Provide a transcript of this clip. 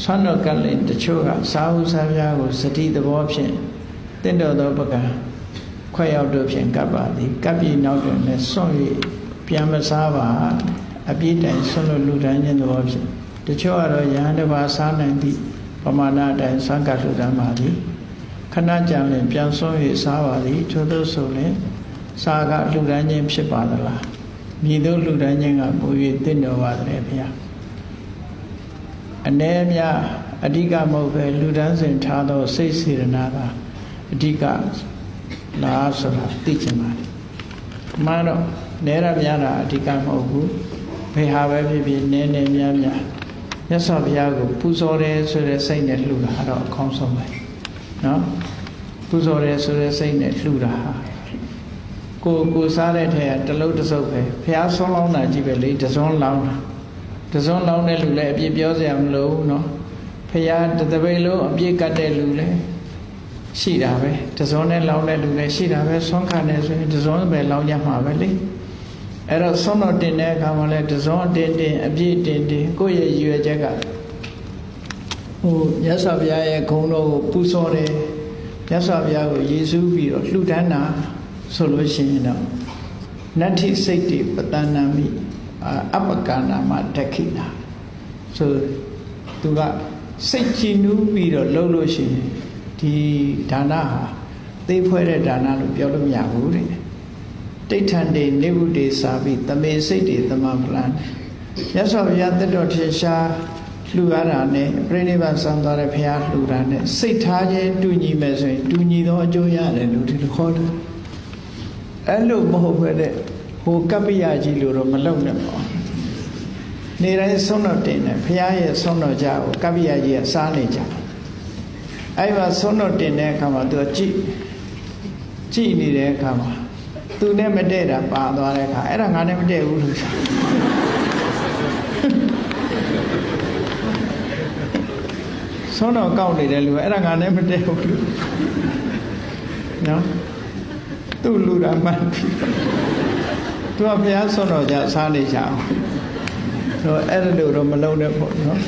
ဆွမ်းတော်ကလည်းတချို့ကစာဟုစာပြားကိုစတိသဘောဖြင့်တင့်တော်သောပကံခွက်ရောက်တို့ဖြင့်ကပ်ပါသည်ကပ်ပြီးနောက်တွင်လည်းစွန့်၍ပြန်မစားပါအပြည့်တိုင်ဆွန့်လို့လူတိုင်းခြင်းသဘောဖြင့်တချို့ကတော့ယဟန်တစ်ပါးစားနိုင်သည့်ပမာဏအတိုင်းစားကပ်လူတန်းပါသည်ခဏကြာလျှင်ပြန်စွန့်၍စားပါသည်ထို့သောဆိုလျှင်စားကလူတန်းခြင်းဖြစ်ပါသလားမည်သို့လူတန်းခြင်းကပို၍တင့်တော်ပါသလဲဘုရားအ ਨੇ မြအဓိကမဟုတ်ပဲလူတန်းစဉ်ထားသောစိတ်စေတနာကအဓိကလားဆိုတာသိချင်ပါတယ်မှန်တော့နဲရများတာအဓိကမဟုတ်ဘူးဘယ်ဟာပဲဖြစ်ဖြစ်နဲနဲများများမြတ်စွာဘုရားကိုပူဇော်တယ်ဆိုတဲ့စိတ်နဲ့လှူတာတော့အကောင်းဆုံးပဲနော်ပူဇော်တယ်ဆိုတဲ့စိတ်နဲ့လှူတာဟာကိုစားတဲ့ထဲကတလုံးတစ်စုပ်ပဲဘုရားဆုံးလောင်းတာကြည့်ပဲလေတစုံလောင်းတာတစုံလောင်းတဲ့လူလည်းအပြည့်ပြောစရာမလိုဘူးနော်ဘုရားတပိတ်လုံးအပြည့်ကတ်တဲ့လူလည်းရှိတာပဲတစုံနဲ့လောင်းတဲ့လူလည်းရှိတာပဲဆွမ်းခံတယ်ဆိုရင်တစုံပဲလောင်းကြမှာပဲလေအဲ့တော့ဆွမ်းတော်တင်တဲ့အခါမှာလည်းတစုံတင်အပြည့်တင်ကိုယ့်ရဲ့ရည်ရွယ်ချက်ကမြတ်စွာဘုရားရဲ့ဂုဏ်တော်ကိုပူဇော်တယ်မြတ်စွာဘုရားကိုယေရှုပြီးတော့လှူဒန်းတာဆိုလို့ရှိရင်တော့နတ္ထိစိတ်တိပတ္တနာမိအပကနာမတက္ခိနာဆိုသူကစိတ်ကြည်နူးပြီးတော့လှုပ်လို့ရှိရင်ဒီဒါနဟာသိဖွဲ့တဲ့ဒါနလို့ပြောလို့မရဘူးတဲ့တိဋ္ဌံတေနိဗ္ဗုတေစာပိသမေစိတ်တေသမပလံမြတ်စွာဘုရားတက်တော်ထင်ရှားလှူရတာနဲ့ပြိဋိဘဆံသွားတဲ့ဘုရားလှူတာနဲ့စိတ်ထားခြင်းတူညီမယ်ဆိုရင်တူညီသောအကျိုးရတယ်လို့ဒီလိုခေါ်တယ်အဲ့လိုမဟုတ်ဘဲနဲ့ဟိုကပ္ပိယကြီးလို့တော့မလုပ်နဲ့ပေါ့နေတိုင်းဆုံးတော်တင်တယ်ဘုရားရဲ့ဆုံးတော်ကြကိုကပ္ပိယကြီးကစားနေကြအဲ့မှာဆုံးတော်တင်တဲ့အခါမှာသူကကြည့်နေတဲ့အခါမှာသူနဲ့မတည့်တာပါသွားတဲ့အခါအဲ့ဒါငါနဲ့မတည့်ဘူးလို့ဆုံးတော်ကောက်နေတဲ့လူကအဲ့ဒါငါနဲ့မတည့်ဘူးလို့နော်သူ့လူတာမှန်ပြီသူကဘုရားဆုံးတော်ကြစားနေကြအောင်ဆိုအဲ့ဒါလို့တော့မလုံးနဲ့ပေါ့နော်